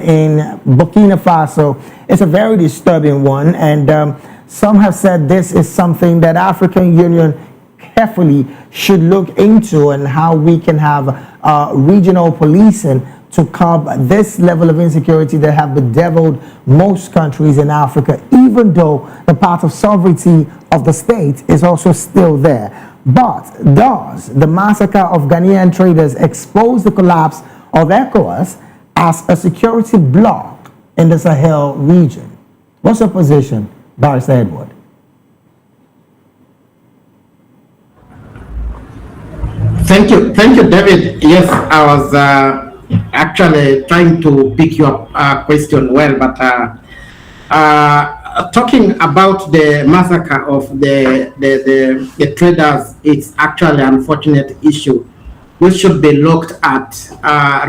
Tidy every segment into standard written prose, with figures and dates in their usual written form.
in Burkina Faso is a very disturbing one, and some have said this is something that African Union carefully should look into, and how we can have regional policing to curb this level of insecurity that have bedeviled most countries in Africa, even though the part of sovereignty of the state is also still there. But does the massacre of Ghanaian traders expose the collapse of ECOWAS as a security bloc in the Sahel region? What's your position, Barrister Edward? Thank you, David. Yes, I was actually trying to pick your question well, but talking about the massacre of the traders, it's actually an unfortunate issue which should be looked at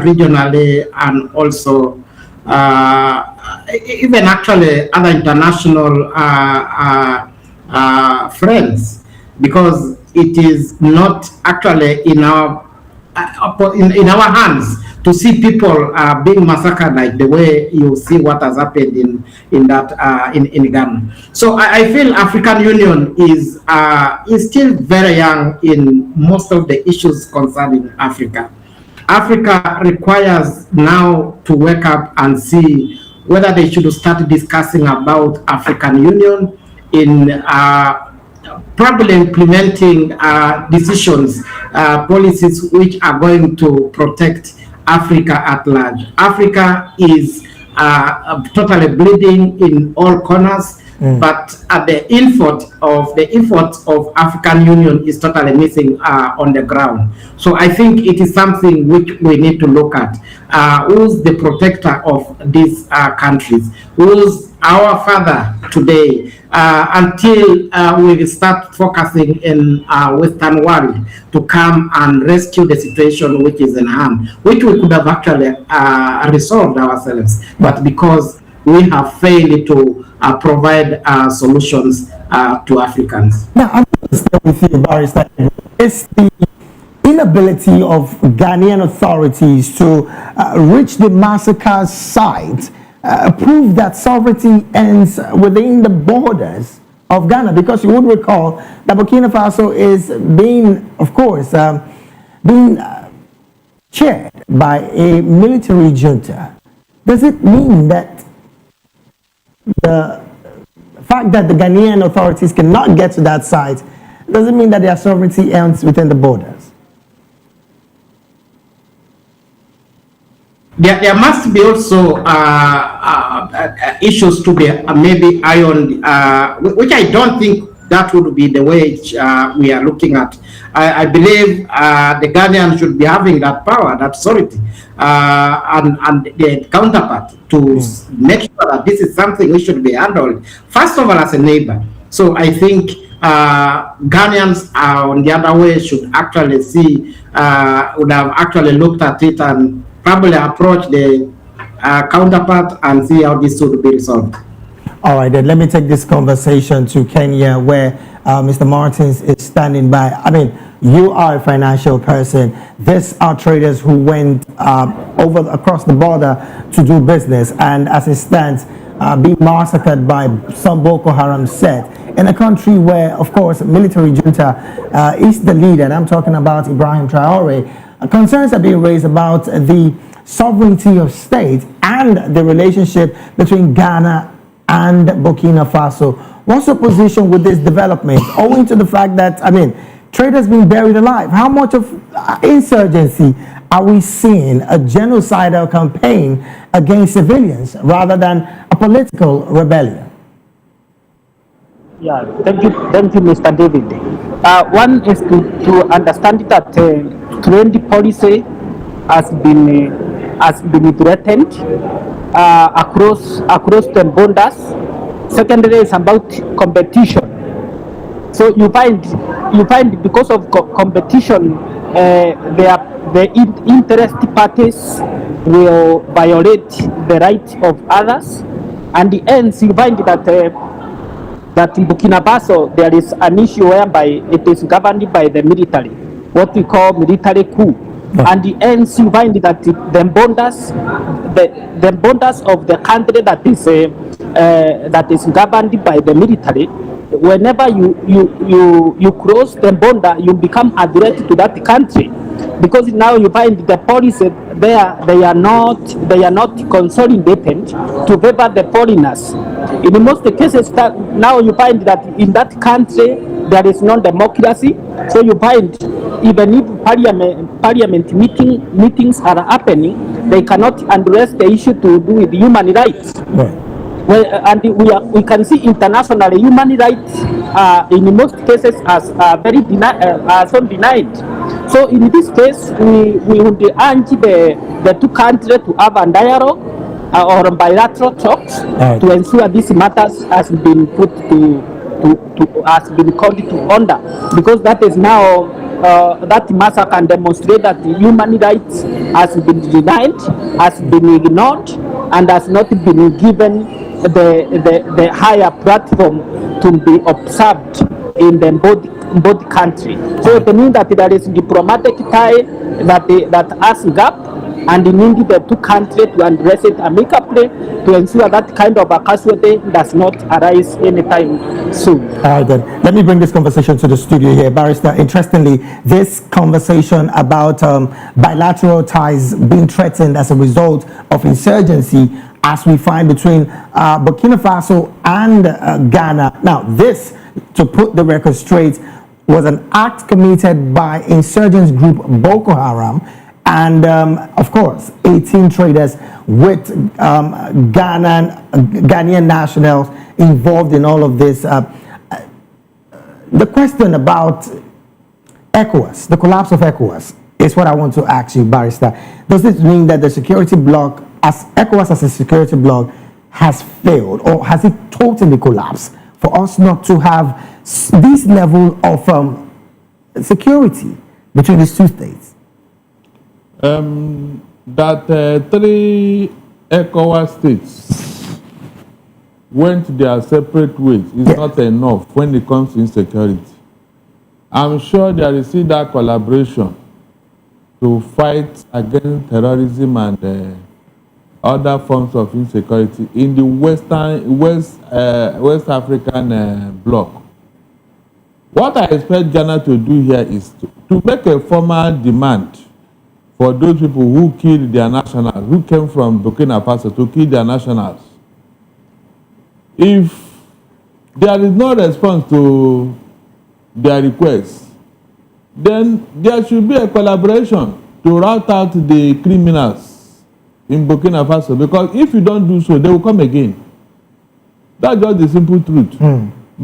regionally, and also even actually other international friends, because it is not actually in our hands to see people being massacred like the way you see what has happened in Ghana. So I feel African Union is still very young in most of the issues concerning Africa. Africa requires now to wake up and see whether they should start discussing about African Union in probably implementing decisions, policies which are going to protect Africa at large. Africa is totally bleeding in all corners, but the effort of African Union is totally missing on the ground. So I think it is something which we need to look at. Who's the protector of these countries? Who's our father today? Until we start focusing in Western world to come and rescue the situation which is in hand, which we could have actually resolved ourselves, but because we have failed to provide solutions to Africans. Now, I'm going to stay with you, Barrister. It's the inability of Ghanaian authorities to reach the massacre site, prove that sovereignty ends within the borders of Ghana, because you would recall that Burkina Faso is being, of course, being chaired by a military junta. Does it mean that the fact that the Ghanaian authorities cannot get to that site doesn't mean that their sovereignty ends within the borders? There must be also issues to be maybe ironed, which I don't think that would be the way we are looking at. I believe the Ghanaians should be having that power, that authority, and the counterpart to make sure that this is something we should be handled, first of all, as a neighbor. So I think Ghanaians on the other way should actually see, would have actually looked at it and probably approach the counterpart and see how this should be resolved. All right, then let me take this conversation to Kenya, where Mr. Martins is standing by. I mean, you are a financial person. These are traders who went across the border to do business, and as it stands, being massacred by some Boko Haram set in a country where, of course, military junta is the leader, and I'm talking about Ibrahim Traore. Concerns are being raised about the sovereignty of state and the relationship between Ghana and Burkina Faso. What's your position with this development, owing to the fact that, I mean, traders being buried alive? How much of insurgency are we seeing, a genocidal campaign against civilians rather than a political rebellion? Yeah, thank you, Mr. David. One is to understand that trade policy has been threatened across the borders. Secondly, is about competition. So you find because of competition, the interested parties will violate the rights of others, and the ends you find that in Burkina Faso there is an issue whereby it is governed by the military, what we call military coup. And hence you find that the borders of the country that is governed by the military, whenever you cross the border, you become a threat to that country, because now you find the police they are not consolidated to favor the foreigners. In most cases, that now you find that in that country there is no democracy. So you find even if parliament meetings are happening, they cannot address the issue to do with human rights. Right. Well, and we can see internationally human rights in most cases as very so denied. So in this case, we would urge the two countries to have a dialogue or bilateral talks to ensure these matters has been put has been called to order, because that is now that massacre can demonstrate that human rights has been denied, has been ignored, and has not been given the higher platform to be observed in the both country. So it means that there is diplomatic tie that has gap, and we need the two countries to address it amicably to ensure that kind of a casualty does not arise anytime soon. All right, then. Let me bring this conversation to the studio here. Barrister, interestingly, this conversation about bilateral ties being threatened as a result of insurgency, as we find between Burkina Faso and Ghana. Now, this, to put the record straight, was an act committed by insurgents group Boko Haram, and of course 18 traders with Ghanaian nationals involved in all of this. The question about ECOWAS, the collapse of ECOWAS, is what I want to ask you, Barrister. Does this mean that the security bloc, as ECOWAS as a security bloc, has failed, or has it totally collapsed for us not to have this level of security between these two states? That 3 ECOWAS states went their separate ways is not enough when it comes to insecurity. I'm sure there is still that collaboration to fight against terrorism and other forms of insecurity in the West African bloc. What I expect Ghana to do here is to make a formal demand for those people who killed their nationals, who came from Burkina Faso to kill their nationals. If there is no response to their request, then there should be a collaboration to rout out the criminals in Burkina Faso, because if you don't do so, they will come again. That's just the simple truth.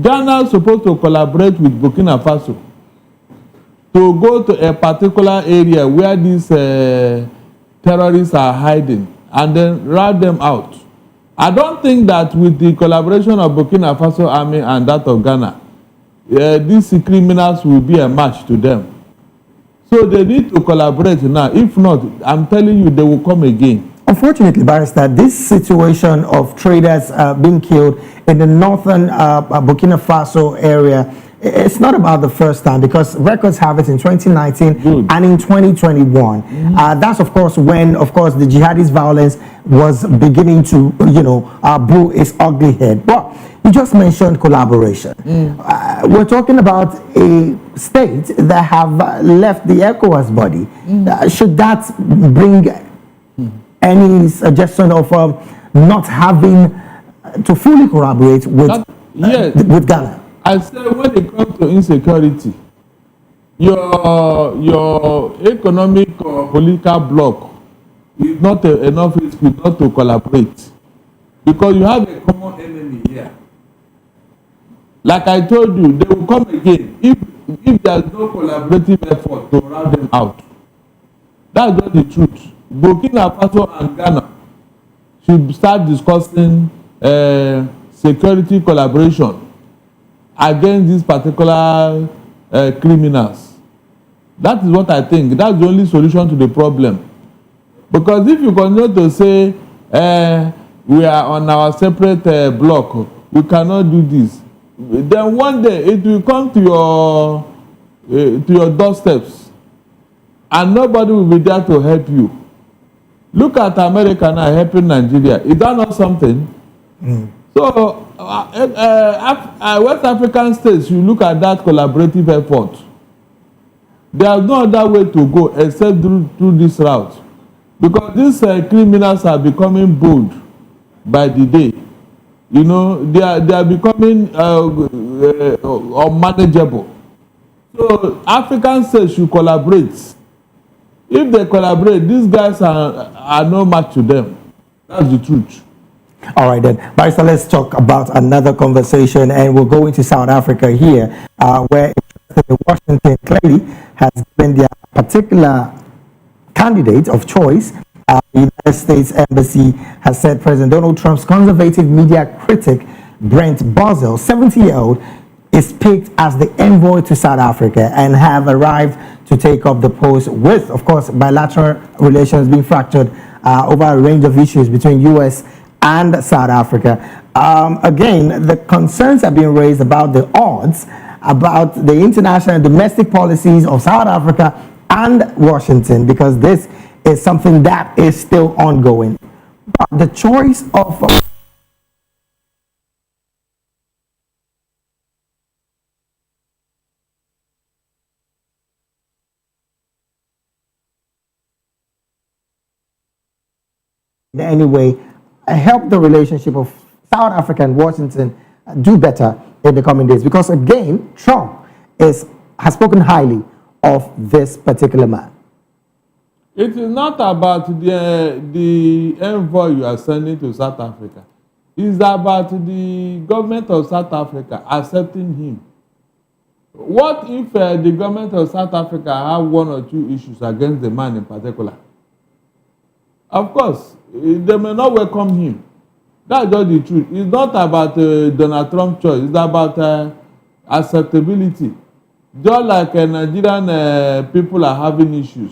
Ghana is supposed to collaborate with Burkina Faso to go to a particular area where these terrorists are hiding and then rout them out. I don't think that with the collaboration of Burkina Faso army and that of Ghana, these criminals will be a match to them. So they need to collaborate now. If not, I'm telling you, they will come again. Unfortunately, Barrister, this situation of traders being killed in the northern Burkina Faso area, it's not about the first time, because records have it in 2019 and in 2021. That's, of course, when, of course, the jihadist violence was beginning to, brew its ugly head. But you just mentioned collaboration. We're talking about a state that have left the ECOWAS body. Should that bring any suggestion of not having to fully collaborate with Ghana? I said, when it comes to insecurity, your economic or political bloc is not enough not to collaborate, because you have a common enemy here. Like I told you, they will come again if there is no collaborative effort to rout them out. That's not the truth. Burkina Faso and Ghana should start discussing security collaboration against these particular criminals. That is what I think. That's the only solution to the problem. Because if you continue to say we are on our separate block, we cannot do this, then one day it will come to your doorsteps, and nobody will be there to help you. Look at America now helping Nigeria. Is that not something? So West African states, you look at that collaborative effort. There is no other way to go except through this route, because these criminals are becoming bold by the day. You know, they are becoming unmanageable. So African states should collaborate. If they collaborate, these guys are no match to them. That's the truth. All right, then. Barrister, let's talk about another conversation, and we'll go into South Africa here, where Washington clearly has been their particular candidate of choice. The United States Embassy has said President Donald Trump's conservative media critic, Brent Bozell, 70-year-old, is picked as the envoy to South Africa and have arrived to take up the post with, of course, bilateral relations being fractured over a range of issues between U.S. and South Africa. Again, the concerns have been raised about the odds, about the international and domestic policies of South Africa and Washington, because this is something that is still ongoing. But the choice of in any way help the relationship of South Africa and Washington do better in the coming days, because again, Trump has spoken highly of this particular man. It is not about the envoy you are sending to South Africa. It's about the government of South Africa accepting him. What if the government of South Africa have one or two issues against the man in particular? Of course, they may not welcome him. That's just the truth. It's not about Donald Trump's choice. It's about acceptability. Just like Nigerian people are having issues,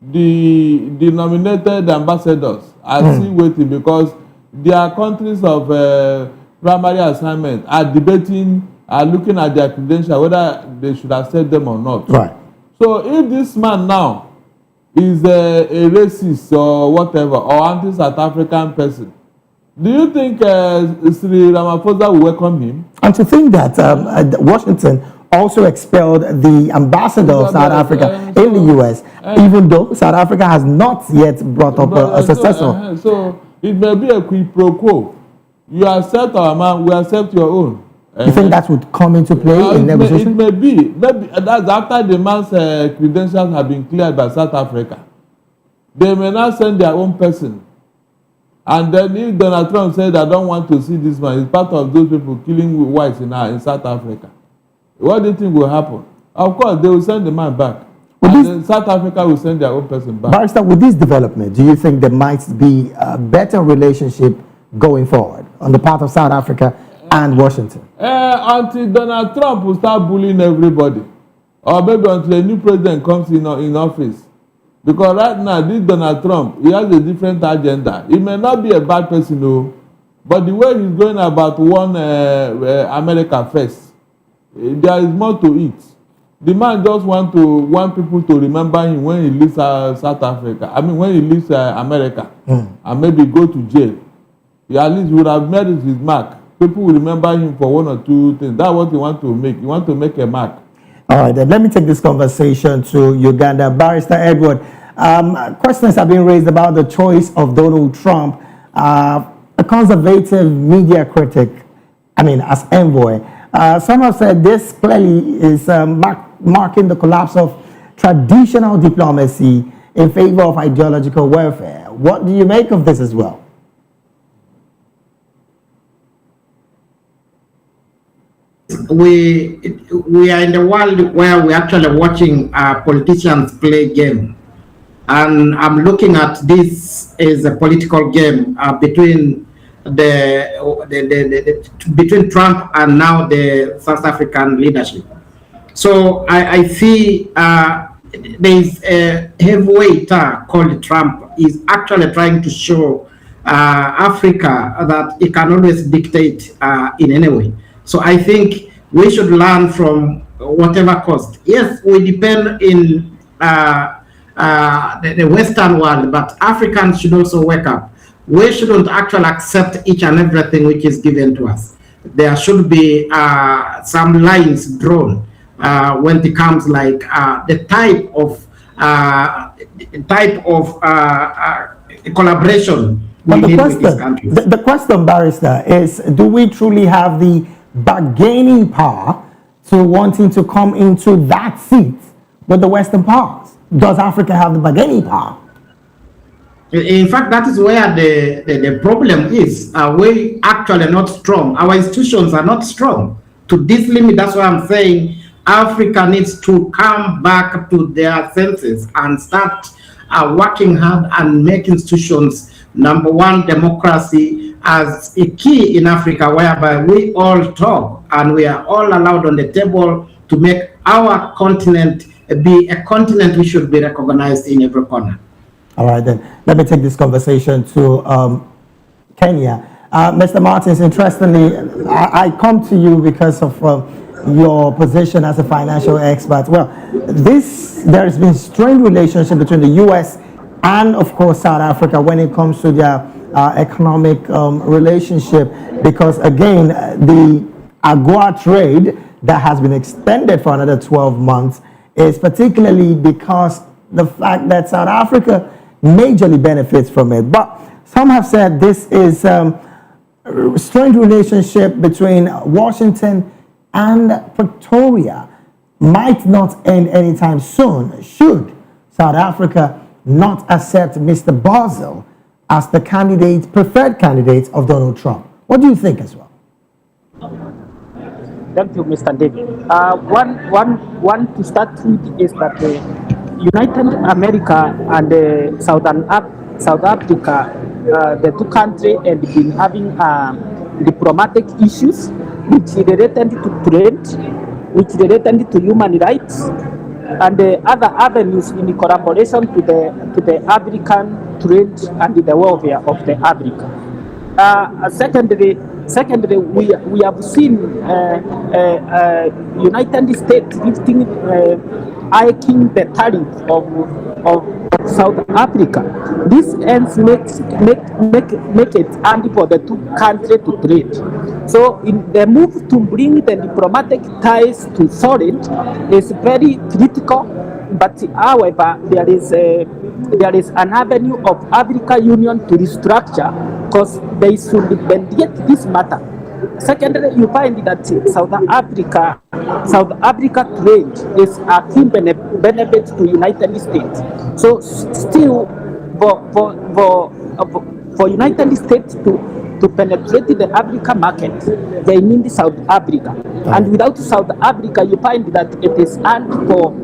the nominated ambassadors are still waiting, because their countries of primary assignment are debating, are looking at their credentials, whether they should accept them or not. Right. So if this man now is a racist or whatever, or anti-South African person, do you think Sri Ramaphosa will welcome him? And to think that Washington also expelled the ambassador of South Africa in the U.S., even though South Africa has not yet brought up a successor. So it may be a quid pro quo. You accept our man, we accept your own. You think that would come into play in negotiation? It may be. Maybe that's after the man's credentials have been cleared by South Africa. They may not send their own person. And then if Donald Trump said, I don't want to see this man, he's part of those people killing whites in South Africa, what do you think will happen? Of course, they will send the man back. And then South Africa will send their own person back. Barrister, with this development, do you think there might be a better relationship going forward on the part of South Africa and Washington? Until Donald Trump will start bullying everybody, or maybe until a new president comes in office. Because right now, this Donald Trump, he has a different agenda. He may not be a bad person, no, but the way he's going about one America first, there is more to it. The man just want people to remember him when he leaves South Africa. I mean, when he leaves America, and maybe go to jail. He at least would have made his mark. People will remember him for one or two things. That's what he want to make. He want to make a mark. All right, then let me take this conversation to Uganda. Barrister Edward, questions have been raised about the choice of Donald Trump, a conservative media critic, as envoy. Some have said this clearly is marking the collapse of traditional diplomacy in favor of ideological warfare. What do you make of this as well? We are in the world where we're actually watching politicians play game, and I'm looking at this as a political game between between Trump and now the South African leadership. So I see there's a heavyweight called Trump is actually trying to show Africa that it can always dictate in any way. So I think we should learn from whatever cost. Yes, we depend in the Western world, but Africans should also wake up. We shouldn't actually accept each and everything which is given to us. There should be some lines drawn when it comes like the type of collaboration we But need with these countries. the question, Barrister, is do we truly have the bargaining power to wanting to come into that seat with the Western powers? Does Africa have the bargaining power? In fact, that is where the problem is. We actually not strong. Our institutions are not strong. To this limit, that's why I'm saying Africa needs to come back to their senses and start working hard and make institutions, number one, democracy as a key in Africa, whereby we all talk and we are all allowed on the table to make our continent be a continent which should be recognized in every corner. All right, then. Let me take this conversation to Kenya. Mr. Martins, interestingly, I come to you because of your position as a financial expert. Well, there has been strained relationship between the U.S. and, of course, South Africa when it comes to their economic relationship because, again, the AGOA trade that has been extended for another 12 months is particularly because the fact that South Africa majorly benefits from it. But some have said this is a strained relationship between Washington and Pretoria might not end anytime soon should South Africa not accept Mr. Basil as the preferred candidate of Donald Trump. What do you think as well? Thank you, Mr. David. One to start with is that United America and South Africa, the two countries have been having diplomatic issues which related to trade, which related to human rights, and other avenues in collaboration to the African trade and the welfare of the Africa. Secondly, we have seen United States lifting, hiking the tariff of South Africa. This ends make it handy for the two countries to trade. So, in the move to bring the diplomatic ties to solid is very critical. But however, there is an avenue of African Union to restructure because they should mediate this matter. Secondly, you find that South Africa trade is a key benefit to United States. So still for United States to penetrate the African market, they need South Africa. And without South Africa, you find that it is hard for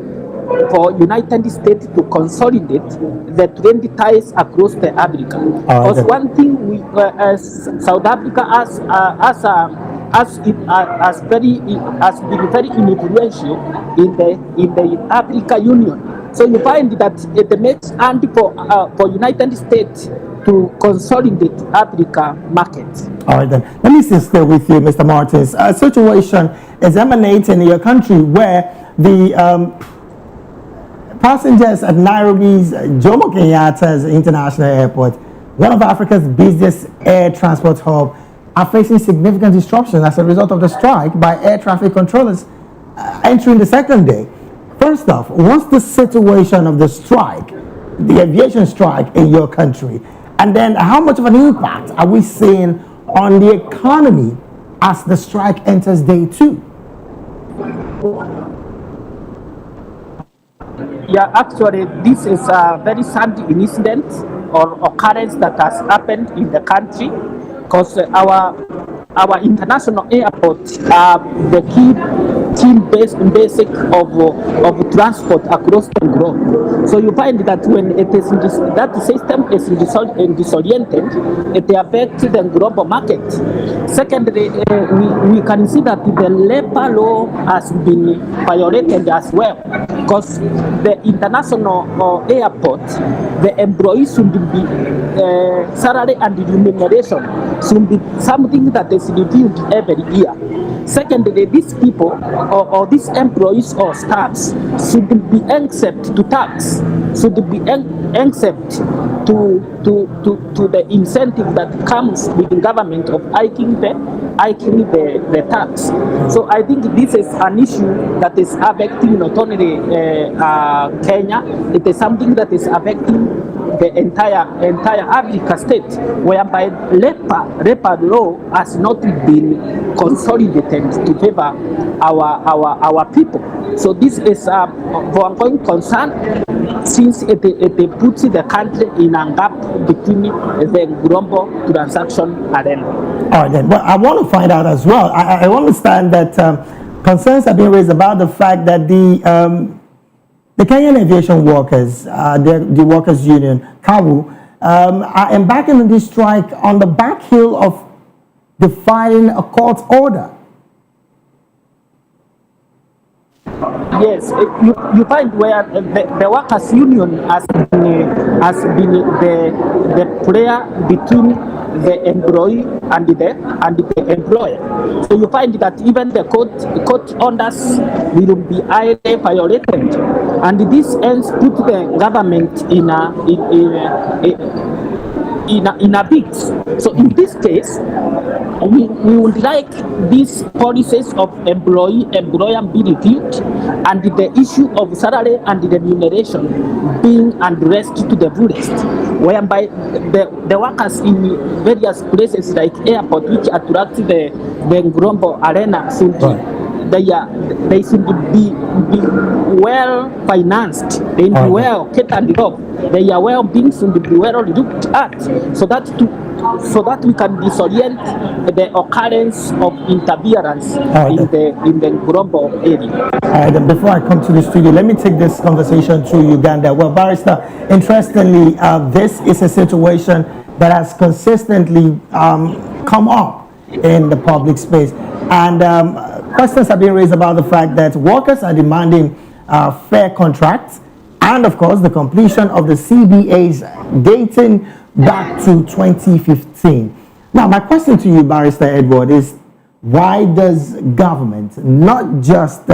United States to consolidate the trade ties across the Africa. Because one thing South Africa has been very influential in the African Union. So you find that it makes handy for United States to consolidate Africa market. All right, then. Let me stay with you, Mr. Martins. A situation is emanating in your country where the passengers at Nairobi's Jomo Kenyatta's International Airport, one of Africa's busiest air transport hub, are facing significant disruption as a result of the strike by air traffic controllers entering the second day. First off, what's the situation of the strike, the aviation strike in your country? And then how much of an impact are we seeing on the economy as the strike enters day 2? Yeah, actually, this is a very sad incident or occurrence that has happened in the country because our international airports are the key basic of transport across the globe. So you find that when it is that system is disoriented, it affects the global market. Secondly, we can see that the labor law has been violated as well, because the international airport, the employees should be salary and remuneration should be something that is reviewed every year. Secondly, these people or these employees or staffs should be exempt to tax, should be exempt to the incentive that comes with the government of hiking the tax. So I think this is an issue that is affecting not only Kenya, it is something that is affecting the entire Africa state, whereby leopard law has not been consolidated to favor our people. So this is of ongoing concern, since it puts the country in a gap between the Grombo transaction arena. All right, then. Well, I want to find out as well. I understand that concerns have been raised about the fact that the Kenyan aviation workers, the workers' union, KAWU, are embarking on this strike on the back heel of defying a court order. Yes, you find where the workers' union has been the player between the employee and the employer. So you find that even the court orders will be highly violated, and this ends put the government in a bit. So in this case, we would like these policies of employer be reviewed, and the issue of salary and the remuneration being addressed to the fullest, whereby the workers in various places like airport, which attract the Grombo arena, should they should be well financed, they should be well catered off, their well-being should be well looked at, so that we can disorient the occurrence of interference in the Grombo area. All right, and before I come to the studio, let me take this conversation to Uganda. Well, Barrister, interestingly, this is a situation that has consistently come up in the public space, and questions have been raised about the fact that workers are demanding fair contracts and, of course, the completion of the CBAs dating back to 2015. Now, my question to you, Barrister Edward, is why does government, not just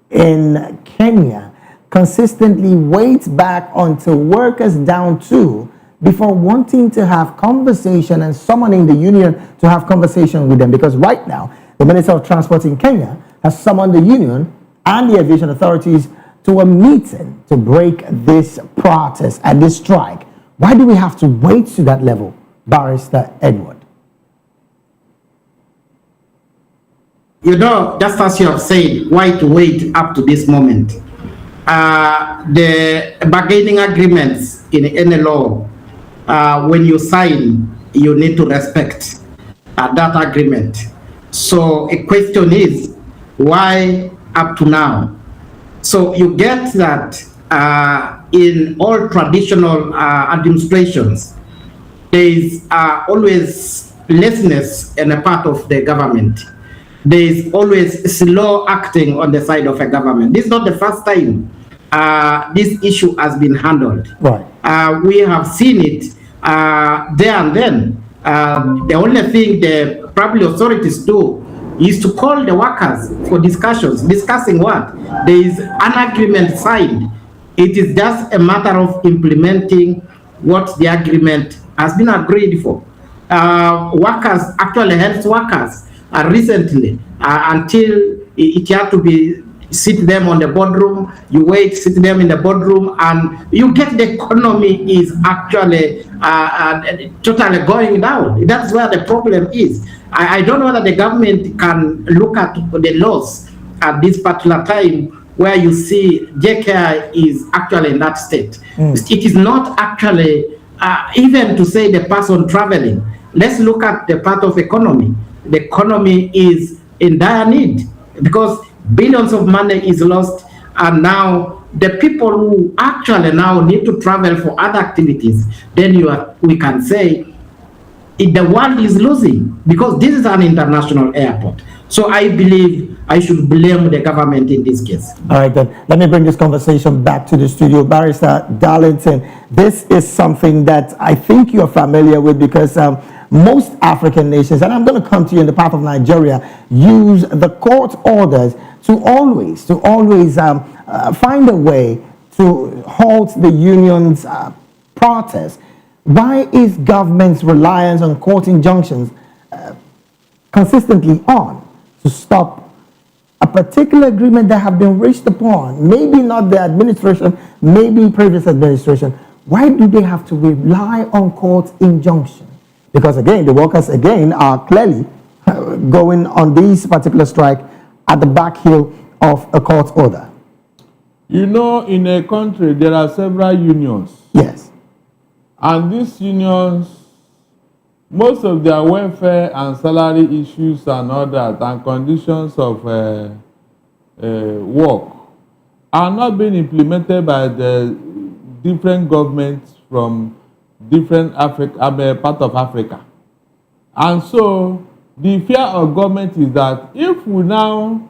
in Kenya, consistently wait back until workers down to before wanting to have conversation and summoning the union to have conversation with them? Because right now, the Minister of Transport in Kenya has summoned the union and the aviation authorities to a meeting to break this protest and this strike. Why do we have to wait to that level, Barrister Edward? You know, just as you have said, why to wait up to this moment? The bargaining agreements in any law, when you sign, you need to respect that agreement. So a question is, why up to now? So you get that in all traditional administrations, there is always laziness on a part of the government. There is always slow acting on the side of a government. This is not the first time this issue has been handled. Right. We have seen it there and then. The only thing the public authorities do is to call the workers for discussions. Discussing what? There is an agreement signed. It is just a matter of implementing what the agreement has been agreed for. Workers, actually health workers, recently, until it had to be sit them on the boardroom, you wait, sit them in the boardroom, and you get the economy is actually totally going down. That's where the problem is. I don't know whether the government can look at the laws at this particular time where you see JKI is actually in that state. It is not actually, even to say the person traveling, let's look at the part of economy. The economy is in dire need because billions of money is lost, and now the people who actually now need to travel for other activities, then we can say the world is losing because this is an international airport. So I believe I should blame the government in this case. All right, then. Let me bring this conversation back to the studio. Barrister Darlington, this is something that I think you're familiar with because most African nations, and I'm going to come to you in the path of Nigeria, use the court orders to always find a way to halt the union's protest. Why is government's reliance on court injunctions consistently on to stop a particular agreement that have been reached upon? Maybe not the administration, maybe previous administration. Why do they have to rely on court injunction? Because again, the workers again are clearly going on this particular strike at the back heel of a court order. You know, in a country, there are several unions. Yes. And these unions, most of their welfare and salary issues and all that, and conditions of work are not being implemented by the different governments from different part of Africa. And so the fear of government is that if we now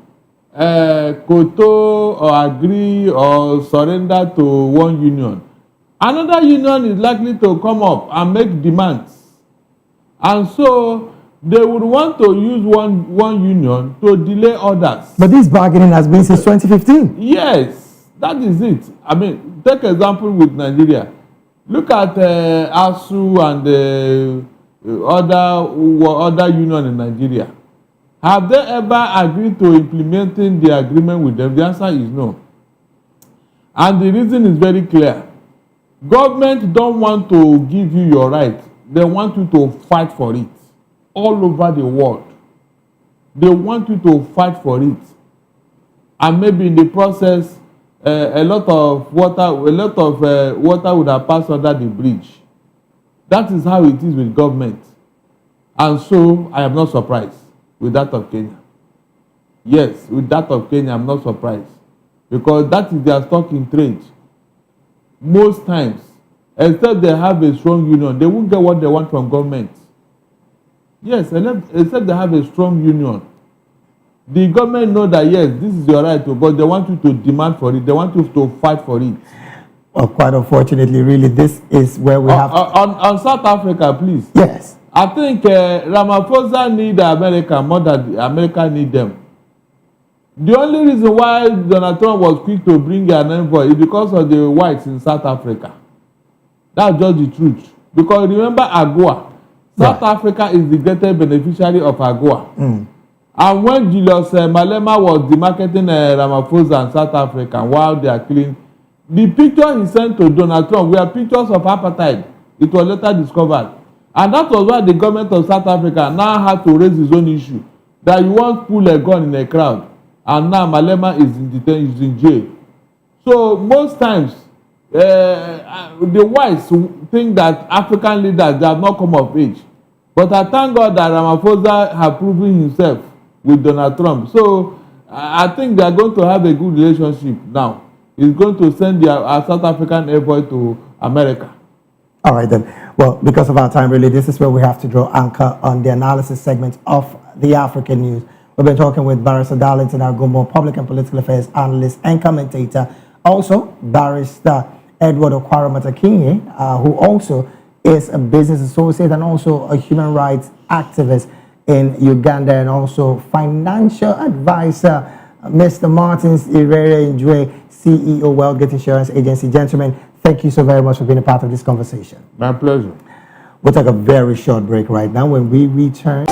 koto or agree or surrender to one union, another union is likely to come up and make demands. And so they would want to use one union to delay others. But this bargaining has been since 2015. Yes, that is it. I mean, take example with Nigeria. Look at ASU and the other union in Nigeria. Have they ever agreed to implementing the agreement with them? The answer is no. And the reason is very clear. Government don't want to give you your right. They want you to fight for it all over the world. They want you to fight for it. And maybe in the process, a lot of water would have passed under the bridge. That is how it is with government. And so I am not surprised with that of Kenya. Yes, with that of Kenya, I'm not surprised. Because that is their stock in trade. Most times, except they have a strong union, they won't get what they want from government. Yes, except they have a strong union. The government know that, yes, this is your right, but they want you to demand for it. They want you to fight for it. Well, quite unfortunately, really, this is where we have... On South Africa, please. Yes. I think Ramaphosa need America more than America need them. The only reason why Donald Trump was quick to bring an envoy is because of the whites in South Africa. That's just the truth. Because remember AGOA. South Africa is the greatest beneficiary of AGOA. Mm. And when Julius Malema was demarketing Ramaphosa in South Africa while they are killing, the picture he sent to Donald Trump were pictures of apartheid. It was later discovered. And that was why the government of South Africa now had to raise his own issue. That you won't pull a gun in a crowd. And now Malema is in detention, is in jail. So most times, the whites think that African leaders, they have not come of age. But I thank God that Ramaphosa have proven himself with Donald Trump. So I think they are going to have a good relationship now. He's going to send our South African envoy to America. All right then. Well, because of our time, really, this is where we have to draw anchor on the analysis segment of the African news. We've been talking with Barrister Darlington Agumbo, public and political affairs analyst and commentator. Also, Barrister Edward Okwara-Matakinye, who also is a business associate and also a human rights activist in Uganda, and also financial advisor, Mr. Martins Irere Njue, CEO, Worldgate Insurance Agency. Gentlemen, thank you so very much for being a part of this conversation. My pleasure. We'll take a very short break right now. When we return...